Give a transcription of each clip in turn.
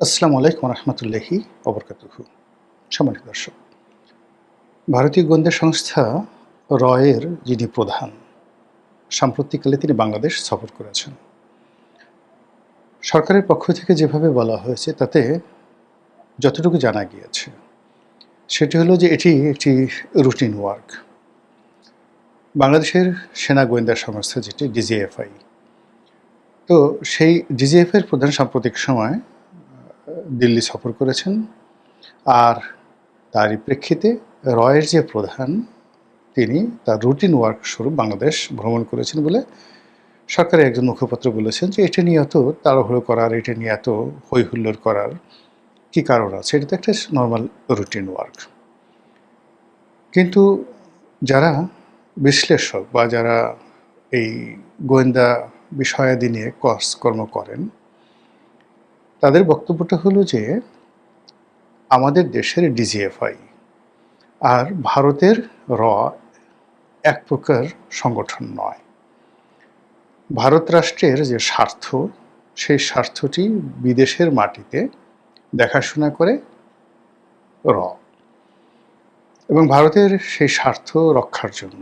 আসসালামু আলাইকুম রহমতুল্লাহি ওবরকাতুহু। সম্মানিত দর্শক, ভারতীয় গোয়েন্দা সংস্থা রয়ের যিনি প্রধান, সাম্প্রতিককালে তিনি বাংলাদেশ সফর করেছেন। সরকারের পক্ষ থেকে যেভাবে বলা হয়েছে তাতে যতটুকু জানা গিয়েছে সেটি হলো যে এটি একটি রুটিন ওয়ার্ক। বাংলাদেশের সেনা গোয়েন্দা সংস্থা যেটি ডিজিএফআই, তো সেই ডিজিএফআইয়ের প্রধান সাম্প্রতিক সময় দিল্লি সফর করেছেন। আর তারই প্রেক্ষিতে রয়ের যে প্রধান, তিনি তার রুটিন ওয়ার্ক স্বরূপ বাংলাদেশ ভ্রমণ করেছেন বলে সরকারের একজন মুখপাত্র বলেছেন যে এটা নিয়ে এত তাড়াহুড়ো করার, এটা নিয়ে এত হইহুল্লোড় করার কী কারণ আছে, এটা তো একটা নর্মাল রুটিন ওয়ার্ক। কিন্তু যারা বিশ্লেষক বা যারা এই গোয়েন্দা বিষয়াদি নিয়ে কর্ম করেন, তাদের বক্তব্যটা হলো যে আমাদের দেশের ডিজিএফআই আর ভারতের র এক প্রকার সংগঠন নয়। ভারত রাষ্ট্রের যে স্বার্থ, সেই স্বার্থটি বিদেশের মাটিতে দেখাশোনা করে র, এবং ভারতের সেই স্বার্থ রক্ষার জন্য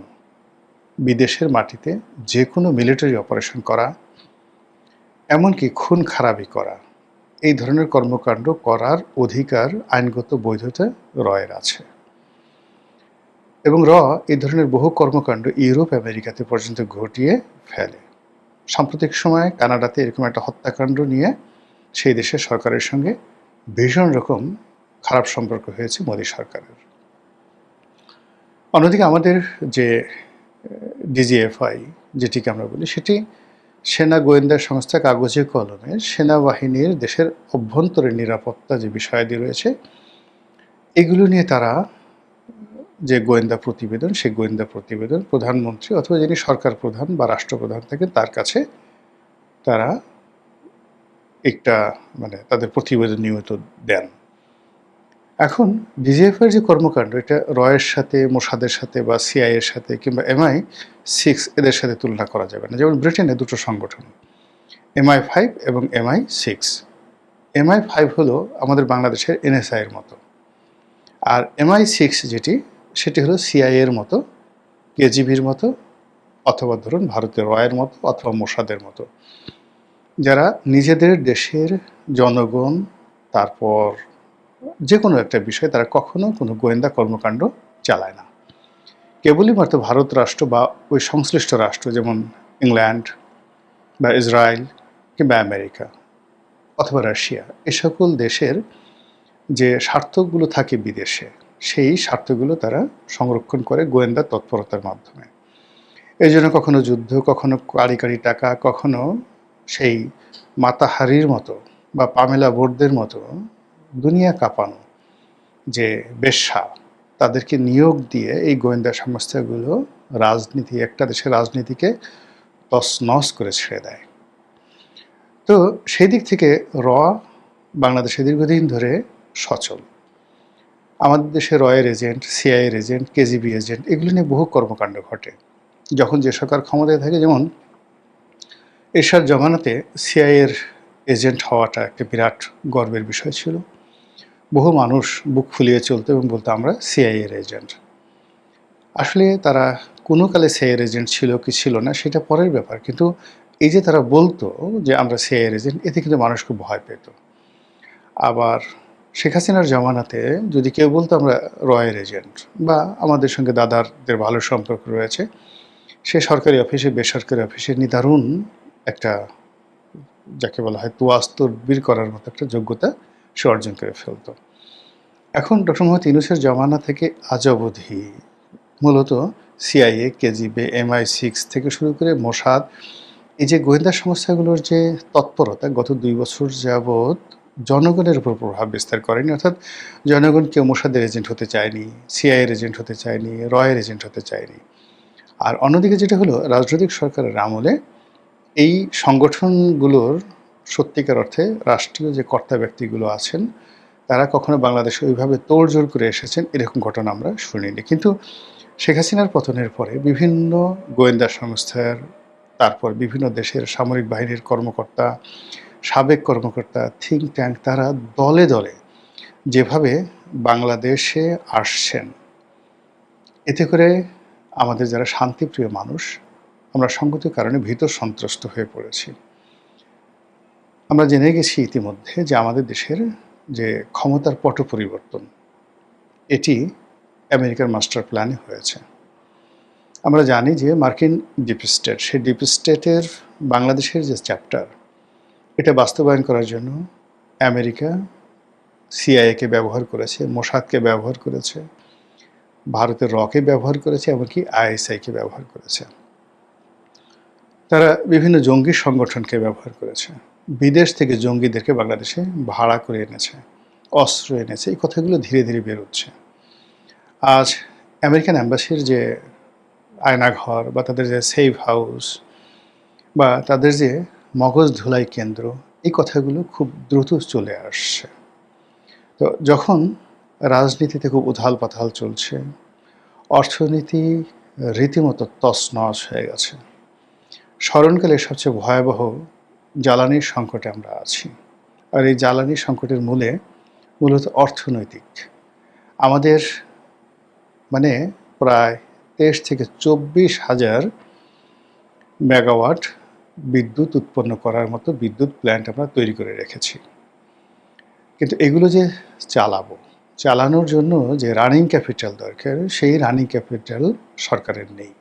বিদেশের মাটিতে যে কোনো মিলিটারি অপারেশন করা, এমনকি খুন খারাপি করা, এই ধরনের কর্মকাণ্ড করার অধিকার, আইনগত বৈধতা রয়ের আছে। এবং র এই ধরনের বহু কর্মকাণ্ড ইউরোপ আমেরিকাতে পর্যন্ত ঘটিয়ে ফেলে। সাম্প্রতিক সময়ে কানাডাতে এরকম একটা হত্যাকাণ্ড নিয়ে সেই দেশের সরকারের সঙ্গে ভীষণ রকম খারাপ সম্পর্ক হয়েছে মোদী সরকারের। অন্যদিকে আমাদের যে ডিজিএফআই যেটিকে আমরা বলি, সেটি সেনা গোয়েন্দা সংস্থা, কাগজে কলমে সেনাবাহিনীর দেশের অভ্যন্তরীণ নিরাপত্তা যে বিষয়াদি রয়েছে এগুলো নিয়ে তারা যে গোয়েন্দা প্রতিবেদন, সেই গোয়েন্দা প্রতিবেদন প্রধানমন্ত্রী অথবা যিনি সরকার প্রধান বা রাষ্ট্রপ্রধান থাকেন তার কাছে তারা একটা তাদের প্রতিবেদন নিয়মিত দেন। এখন ডিজিএফআইয়ের যে কর্মকাণ্ড, এটা রয়ের সাথে, মোসাদের সাথে বা সিআইএর সাথে কিংবা MI6 এদের সাথে তুলনা করা যাবে না। যেমন ব্রিটেনে দুটো সংগঠন, MI5 এবং MI6। MI5 হলো আমাদের বাংলাদেশের NSI-এর মতো, আর MI6 সেটি হলো CIA-এর মতো, KGB-র মতো, অথবা ধরুন ভারতের রয়ের মতো অথবা মোসাদের মতো, যারা নিজেদের দেশের জনগণ, তারপর যে কোনো একটা বিষয়ে তারা কখনো কোনো গোয়েন্দা কর্মকাণ্ড চালায় না। কেবলই মাত্র ভারত রাষ্ট্র বা ওই সংশ্লিষ্ট রাষ্ট্র, যেমন ইংল্যান্ড বা ইসরায়েল কিংবা আমেরিকা অথবা রাশিয়া, এ সকল দেশের যে স্বার্থগুলো থাকে বিদেশে, সেই স্বার্থগুলো তারা সংরক্ষণ করে গোয়েন্দা তৎপরতার মাধ্যমে। এই জন্য কখনো যুদ্ধ, কখনো কারি কারি টাকা, কখনো সেই মাতাহারির মতো বা পামেলা বোর্ডদের মতো দুনিয়া কাঁপানো যে বেশ্যা, তাদেরকে নিয়োগ দিয়ে এই গোয়েন্দা সংস্থাগুলো রাজনীতি, একটা দেশের রাজনীতিকে তছনছ করে ছেড়ে দেয়। তো সেই দিক থেকে র বাংলাদেশে দীর্ঘদিন ধরে সচল। আমাদের দেশে রয়ের এজেন্ট, সিআইএর এজেন্ট, KGB এজেন্ট, এগুলো নিয়ে বহু কর্মকাণ্ড ঘটে যখন যে সরকার ক্ষমতায় থাকে। যেমন এরশাদ জমানাতে সিআইএর এজেন্ট হওয়াটা একটা বিরাট গর্বের বিষয় ছিল। বহু মানুষ বুক ফুলিয়ে চলতো এবং বলতো আমরা সিআইএর এজেন্ট। আসলে তারা কোনো কালে সিআইএর এজেন্ট ছিল কি ছিল না সেটা পরের ব্যাপার, কিন্তু এই যে তারা বলতো যে আমরা সিআইএর এজেন্ট, এতে কিন্তু মানুষ খুব ভয় পেত। আবার শেখ হাসিনার জমানাতে যদি কেউ বলতো আমরা রয়ের এজেন্ট বা আমাদের সঙ্গে দাদারদের ভালো সম্পর্ক রয়েছে, সে সরকারি অফিসে, বেসরকারি অফিসে নিদারুণ একটা, যাকে বলা হয় তোয়াজ তদবির করার মতো একটা যোগ্যতা সে অর্জন করে ফেলত। এখন ডক্টর মোহাম্মদ ইউনূসের জমানা থেকে আজ অবধি মূলত সিআইএ, KGB, MI6 থেকে শুরু করে মোসাদ, এই যে গোয়েন্দা সংস্থাগুলোর যে তৎপরতা গত 2 বছর যাবৎ জনগণের উপর প্রভাব বিস্তার করেনি। অর্থাৎ জনগণ কেউ মোসাদের এজেন্ট হতে চায়নি, সিআইএর এজেন্ট হতে চায়নি, রয়ের এজেন্ট হতে চায়নি। আর অন্যদিকে যেটা হলো, রাজনৈতিক সরকারের আমলে এই সংগঠনগুলোর সত্যিকার অর্থে রাষ্ট্রীয় যে কর্তা ব্যক্তিগুলো আছেন, তারা কখনো বাংলাদেশে ওইভাবে তোড়জোড় করে এসেছেন এরকম ঘটনা আমরা শুনিনি। কিন্তু শেখ হাসিনার পতনের পরে বিভিন্ন গোয়েন্দা সংস্থার, তারপর বিভিন্ন দেশের সামরিক বাহিনীর কর্মকর্তা, সাবেক কর্মকর্তা, থিঙ্ক ট্যাঙ্ক, তারা দলে দলে যেভাবে বাংলাদেশে আসছেন, এতে করে আমাদের যারা শান্তিপ্রিয় মানুষ, আমরা সঙ্গত কারণে ভীত সন্ত্রস্ত হয়ে পড়েছি। আমরা জেনে গেছি ইতিমধ্যে যে আমাদের দেশের যে ক্ষমতার পট পরিবর্তন, এটি আমেরিকার মাস্টার প্ল্যানে হয়েছে। আমরা জানি যে মার্কিন ডিপ স্টেট, সেই ডিপ স্টেটের বাংলাদেশের যে চ্যাপ্টার, এটা বাস্তবায়ন করার জন্য আমেরিকা সিআইএকে ব্যবহার করেছে, মোসাদকে ব্যবহার করেছে, ভারতের রকে ব্যবহার করেছে, এমনকি আইএসআইকে ব্যবহার করেছে। তারা বিভিন্ন জঙ্গি সংগঠনকে ব্যবহার করেছে, বিদেশ থেকে জঙ্গিদেরকে বাংলাদেশে ভাড়া করে এনেছে, অস্ত্র এনেছে। এই কথাগুলো ধীরে ধীরে বেরোচ্ছে। আজ আমেরিকান অ্যাম্বাসির যে আয়নাঘর বা তাদের যে সেফ হাউস বা তাদের যে মগজ ধুলাই কেন্দ্র, এই কথাগুলো খুব দ্রুত চলে আসছে। তো যখন রাজনীতিতে খুব উথাল পাথাল চলছে, অর্থনীতি রীতিমতো তছনছ হয়ে গেছে, স্মরণকালে সবচেয়ে ভয়াবহ জ্বালানির সংকটে আমরা আছি। আর এই জ্বালানি সংকটের মূলত অর্থনৈতিক। আমাদের প্রায় 23 থেকে 24,000 মেগাওয়াট বিদ্যুৎ উৎপন্ন করার মতো বিদ্যুৎ প্ল্যান্ট আমরা তৈরি করে রেখেছি। কিন্তু এগুলো যে চালানোর জন্য যে রানিং ক্যাপিটাল দরকার, সেই রানিং ক্যাপিটাল সরকারের নেই।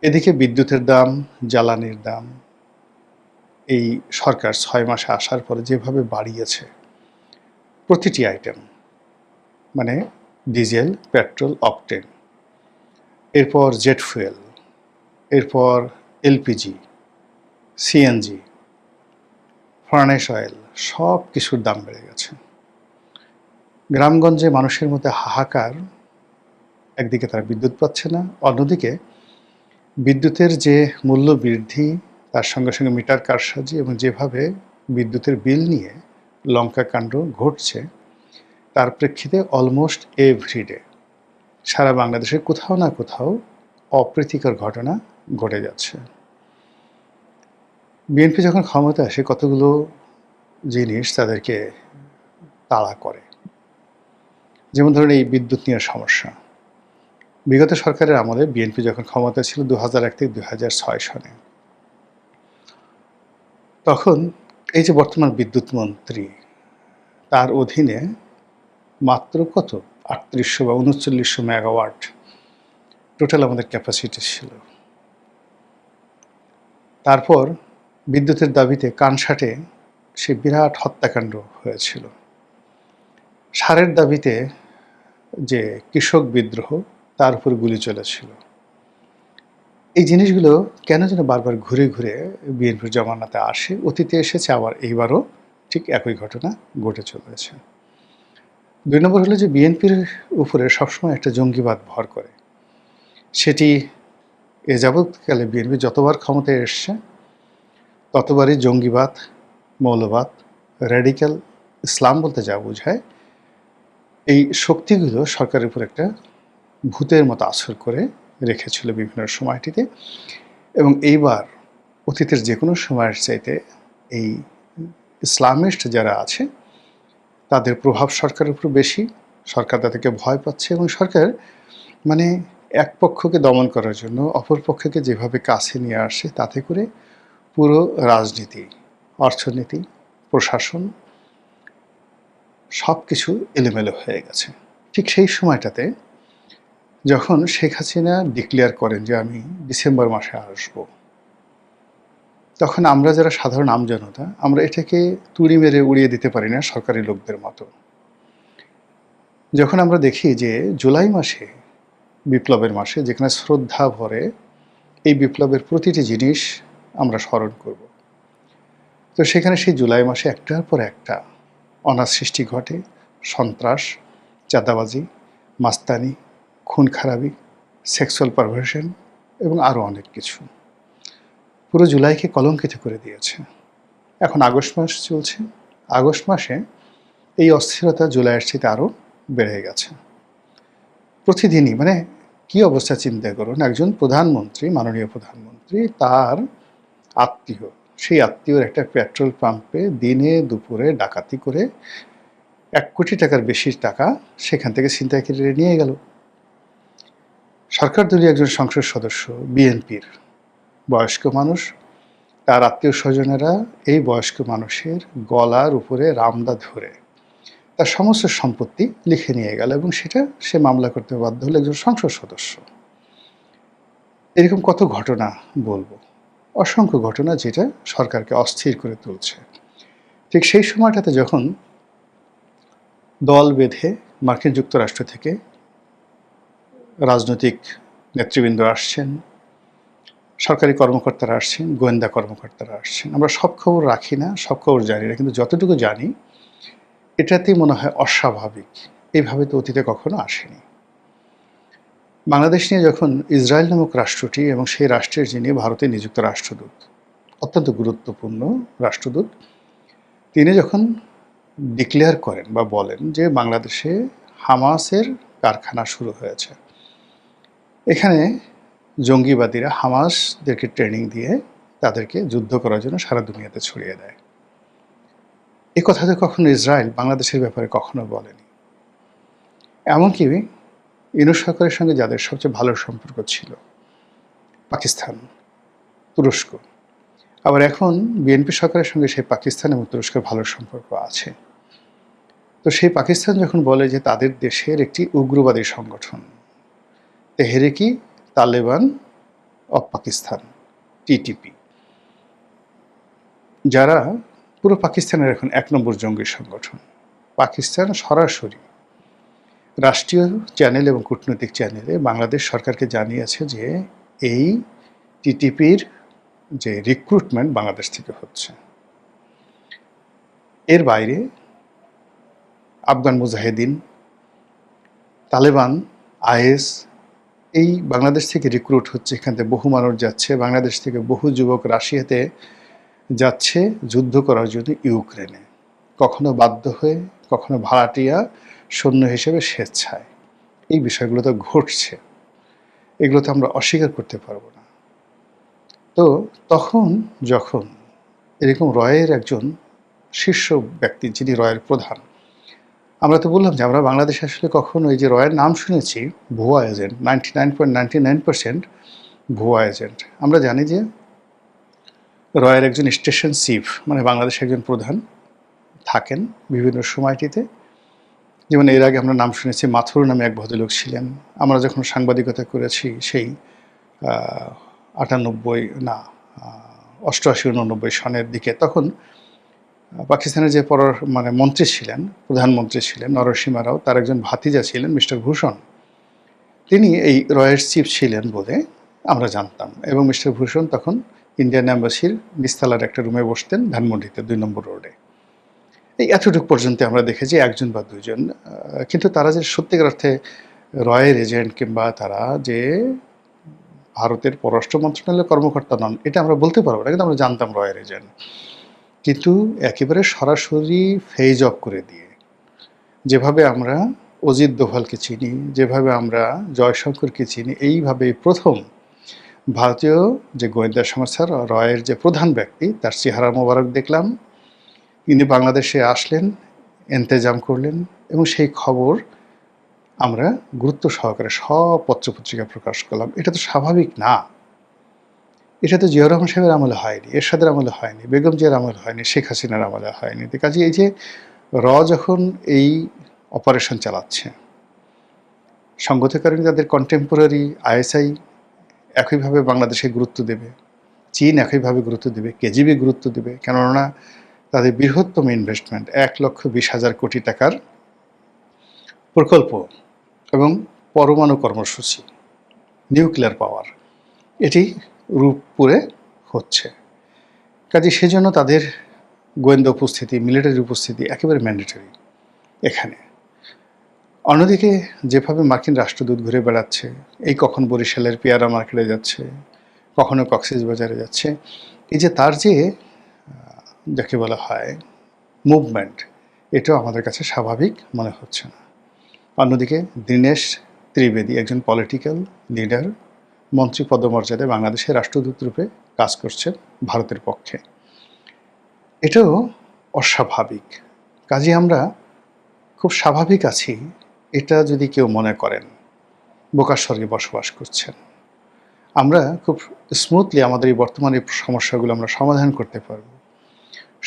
এদিকে বিদ্যুতের দাম, জ্বালানির দাম এই সরকার 6 মাসে আসার পরে যেভাবে বাড়িয়েছে, প্রতিটি আইটেম, ডিজেল, পেট্রোল, অকটেন, এরপর জেট ফুয়েল, এরপর এলপিজি, সিএনজি, ফার্নেস অয়েল, সব কিছুর দাম বেড়ে গেছে। গ্রামগঞ্জে মানুষের মধ্যে হাহাকার। একদিকে তারা বিদ্যুৎ পাচ্ছে না, অন্যদিকে বিদ্যুতের যে মূল্য বৃদ্ধি, তার সঙ্গে সঙ্গে মিটার কারসাজি এবং যেভাবে বিদ্যুতের বিল নিয়ে লঙ্কাকাণ্ড ঘটছে, তার প্রেক্ষিতে অলমোস্ট এভরিডে সারা বাংলাদেশে কোথাও না কোথাও অপ্রীতিকর ঘটনা ঘটে যাচ্ছে। বিএনপি যখন ক্ষমতা আসে, কতগুলো জিনিস তাদেরকে তাড়া করে। যেমন ধরুন এই বিদ্যুৎ নিয়ে সমস্যা। বিগত সরকারের আমলে বিএনপি যখন ক্ষমতা ছিল 2001 থেকে 2006 সনে, তখন এই যে বর্তমান বিদ্যুৎ মন্ত্রী, তার অধীনে মাত্র 3800 বা 3900 মেগাওয়াট টোটাল আমাদের ক্যাপাসিটি ছিল। তারপর বিদ্যুতের দাবিতে কানসাটে সে বিরাট হত্যাকাণ্ড হয়েছিল। সারের দাবিতে যে কৃষক বিদ্রোহ, তার উপর গুলি চলেছিল। এই জিনিসগুলো কেন যেন বারবার ঘুরে ঘুরে বিএনপির জমানাতে আসে, অতীতে এসেছে, আবার এইবারও ঠিক একই ঘটনা ঘটে চলেছে। 2 নম্বর হলো যে বিএনপির উপরে সবসময় একটা জঙ্গিবাদ ভর করে। সেটি এ যাবৎকালে বিএনপি যতবার ক্ষমতায় এসছে, ততবারই জঙ্গিবাদ, মৌলবাদ, র্যাডিক্যাল ইসলাম বলতে যা বোঝায়, এই শক্তিগুলো সরকারের উপর একটা ভূতের মতো আসর করে রেখেছিল বিভিন্ন সময়টিতে। এবং এইবার অতীতের যে কোনো সময়ের চাইতে এই ইসলামিস্ট যারা আছে, তাদের প্রভাব সরকারের উপর বেশি। সরকার তাদেরকে ভয় পাচ্ছে এবং সরকার এক পক্ষকে দমন করার জন্য অপর পক্ষকে যেভাবে কাছে নিয়ে আসে, তাতে করে পুরো রাজনীতি, অর্থনীতি, প্রশাসন সব কিছু এলোমেলো হয়ে গেছে। ঠিক সেই সময়টাতে যখন শেখ হাসিনা ডিক্লেয়ার করেন যে আমি ডিসেম্বর মাসে আসব, তখন আমরা যারা সাধারণ আমজনতা, আমরা এটাকে তুড়ি মেরে উড়িয়ে দিতে পারি না সরকারি লোকদের মতো। যখন আমরা দেখি যে জুলাই মাসে, বিপ্লবের মাসে, যেখানে শ্রদ্ধা ভরে এই বিপ্লবের প্রতিটি জিনিস আমরা স্মরণ করব, তো সেখানে সেই জুলাই মাসে একটার পর একটা অনার সৃষ্টি ঘটে, সন্ত্রাস, চাঁদাবাজি, মাস্তানি, খুন খারাপি, সেক্সুয়াল পারভার্সন এবং আরও অনেক কিছু পুরো জুলাইকে কলঙ্কিত করে দিয়েছে। এখন আগস্ট মাস চলছে, আগস্ট মাসে এই অস্থিরতা জুলাইয়ের চেয়ে আরও বেড়ে গেছে। প্রতিদিনই কি অবস্থা চিন্তা করুন, একজন প্রধানমন্ত্রী, মাননীয় প্রধানমন্ত্রী, তার আত্মীয় সেই আত্মীয়র একটা পেট্রোল পাম্পে দিনে দুপুরে ডাকাতি করে 1 কোটি টাকার বেশি টাকা সেখান থেকে ছিনতাইকারীরা নিয়ে গেল। সরকার দলীয় একজন সংসদ সদস্য, বিএনপির বয়স্ক মানুষ, তার আত্মীয় স্বজনেরা এই বয়স্ক মানুষের গলার উপরে রামদা ধরে তার সমস্ত সম্পত্তি লিখে নিয়ে গেল, এবং সেটা সে মামলা করতে বাধ্য হলো, একজন সংসদ সদস্য। এরকম কত ঘটনা বলবো, অসংখ্য ঘটনা যেটা সরকারকে অস্থির করে তুলছে। ঠিক সেই সময়টাতে যখন দল বেঁধে মার্কিন যুক্তরাষ্ট্র থেকে রাজনৈতিক নেতৃবৃন্দ আসছেন, সরকারি কর্মকর্তারা আসছেন, গোয়েন্দা কর্মকর্তারা আসছেন, আমরা সব খবর রাখি না, সব খবর জানি না, কিন্তু যতটুকু জানি এটাতেই মনে হয় অস্বাভাবিক। এইভাবে তো অতীতে কখনো আসেনি। বাংলাদেশ নিয়ে যখন ইসরায়েল নামক রাষ্ট্রটি এবং সেই রাষ্ট্রের যিনি ভারতে নিযুক্ত রাষ্ট্রদূত, অত্যন্ত গুরুত্বপূর্ণ রাষ্ট্রদূত, তিনি যখন ডিক্লেয়ার করেন বা বলেন যে বাংলাদেশে হামাসের কারখানা শুরু হয়েছে, এখানে জঙ্গিবাদীরা হামাসদেরকে ট্রেনিং দিয়ে তাদেরকে যুদ্ধ করার জন্য সারা দুনিয়াতে ছড়িয়ে দেয়, এই কথা তো কখনো ইসরায়েল বাংলাদেশের ব্যাপারে কখনো বলেনি। এমনকি ইউনূস সরকারের সঙ্গে যাদের সবচেয়ে ভালো সম্পর্ক ছিল, পাকিস্তান, তুরস্ক, আবার এখন বিএনপি সরকারের সঙ্গে সেই পাকিস্তান এবং তুরস্কের ভালো সম্পর্ক আছে। তো সেই পাকিস্তান যখন বলে যে তাদের দেশের একটি উগ্রবাদী সংগঠন তেহরিকি তালেবান অফ পাকিস্তান, টিটিপি, যারা পুরো পাকিস্তানের এখন 1 নম্বর জঙ্গি সংগঠন, পাকিস্তান সরাসরি রাষ্ট্রীয় চ্যানেল এবং কূটনৈতিক চ্যানেলে বাংলাদেশ সরকারকে জানিয়েছে যে এই টিটিপির যে রিক্রুটমেন্ট বাংলাদেশ থেকে হচ্ছে। এর বাইরে আফগান মুজাহিদিন, তালেবান, আইএস, এই বাংলাদেশ থেকে রিক্রুট হচ্ছে, এখান থেকে বহু মানুষ যাচ্ছে, বাংলাদেশ থেকে বহু যুবক রাশিয়াতে যাচ্ছে যুদ্ধ করার জন্য ইউক্রেনে, কখনো বাধ্য হয়ে, কখনো ভাড়াটিয়া সৈন্য হিসেবে স্বেচ্ছায়। এই বিষয়গুলো তো ঘটছে, এগুলো তো আমরা অস্বীকার করতে পারবো না। তো তখন যখন এরকম রয়ের একজন শীর্ষ ব্যক্তি, যিনি রয়ের প্রধান, আমরা তো বললাম যে আমরা বাংলাদেশে আসলে কখনো এই যে রয়ের নাম শুনেছি, ভুয়া এজেন্ট, 99.99% ভুয়া এজেন্ট। আমরা জানি যে রয়ের একজন স্টেশন চিফ, মানে বাংলাদেশে একজন প্রধান থাকেন বিভিন্ন সময়টিতে। যেমন এর আগে আমরা নাম শুনেছি মাথুর নামে এক ভদ্রলোক ছিলেন। আমরা যখন সাংবাদিকতা করেছি সেই 88-89 সনের দিকে, তখন পাকিস্তানের যে মন্ত্রী ছিলেন, প্রধানমন্ত্রী ছিলেন নরসিমা রাও, তার একজন ভাতিজা ছিলেন মিস্টার ভূষণ, তিনি এই রয়ের চিফ ছিলেন বলে আমরা জানতাম। এবং মিস্টার ভূষণ তখন ইন্ডিয়ান অ্যাম্বাসির নিস্তালার একটা রুমে বসতেন ধানমন্ডিতে 2 নম্বর রোডে। এই এতটুকু পর্যন্ত আমরা দেখেছি, একজন বা দুজন, কিন্তু তারা যে সত্যিকার অর্থে রয়ের এজেন্ট কিংবা তারা যে ভারতের পররাষ্ট্র মন্ত্রণালয়ের কর্মকর্তা নন, এটা আমরা বলতে পারবো না, কিন্তু আমরা জানতাম রয়ের এজেন্ট। কিন্তু একেবারে সরাসরি ফেজ অফ করে দিয়ে, যেভাবে আমরা অজিত দোভালকে চিনি, যেভাবে আমরা জয়শঙ্করকে চিনি, এইভাবে প্রথম ভারতীয় যে গোয়েন্দা সংস্থার রয়ের যে প্রধান ব্যক্তি, তার চেহারা মোবারক দেখলাম। তিনি বাংলাদেশে আসলেন, ইন্তেজাম করলেন, এবং সেই খবর আমরা গুরুত্ব সহকারে সব পত্রপত্রিকা প্রকাশ করলাম। এটা তো স্বাভাবিক না, এটা তো জিয়াউর রহমান সাহেবের আমলে হয়নি, এরশাদের আমলে হয়নি, বেগম জিয়ার আমলে হয়নি, শেখ হাসিনার আমলে হয়নি। কাজে এই যে যখন এই অপারেশন চালাচ্ছে, সঙ্গতকারী তাদের কন্টেম্পোরারি আইএসআই একইভাবে বাংলাদেশে গুরুত্ব দেবে, চীন একইভাবে গুরুত্ব দেবে, কেজিবি গুরুত্ব দেবে, কেননা তাদের বৃহত্তম ইনভেস্টমেন্ট 1,20,000 কোটি টাকার প্রকল্প এবং পরমাণু কর্মসূচি, নিউক্লিয়ার পাওয়ার, এটি রূপপুরে হচ্ছে। কাজে সেজন্য তাদের গোয়েন্দা উপস্থিতি, মিলিটারি উপস্থিতি একেবারে ম্যান্ডেটরি এখানে। অন্যদিকে যেভাবে মার্কিন রাষ্ট্রদূত ঘুরে বেড়াচ্ছে, এই কখন বরিশালের পেয়ারা মার্কেটে যাচ্ছে, কখনো কক্সবাজারে যাচ্ছে, এই যে তার যে যাকে বলা হয় মুভমেন্ট, এটাও আমাদের কাছে স্বাভাবিক মনে হচ্ছে না। অন্যদিকে দীনেশ ত্রিবেদী একজন পলিটিক্যাল লিডার, মন্ত্রী পদমর্যাদায় বাংলাদেশের রাষ্ট্রদূত রূপে কাজ করছেন ভারতের পক্ষে। এটাও অস্বাভাবিক। কাজেই আমরা খুব স্বাভাবিক আছি, এটা যদি কেউ মনে করেন, বোকার স্বর্গে বসবাস করছেন। আমরা খুব স্মুথলি আমাদের এই বর্তমান এই সমস্যাগুলো আমরা সমাধান করতে পারব।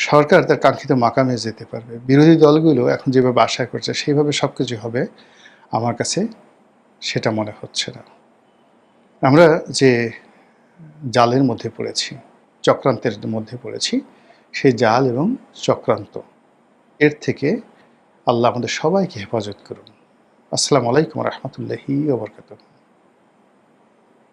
সরকার তার কাঙ্ক্ষিত মাকামে যেতে পারবে। বিরোধী দলগুলো এখন যেভাবে আশা করছে সেইভাবে সবকিছু হবে, আমার কাছে সেটা মনে হচ্ছে না। আমরা যে জালের মধ্যে পড়েছি, চক্রান্তের মধ্যে পড়েছি, সেই জাল এবং চক্রান্ত এর থেকে আল্লাহ আমাদের সবাইকে হেফাজত করুন। আসসালামু আলাইকুম ওয়া রাহমাতুল্লাহি ওয়া বারাকাতুহু।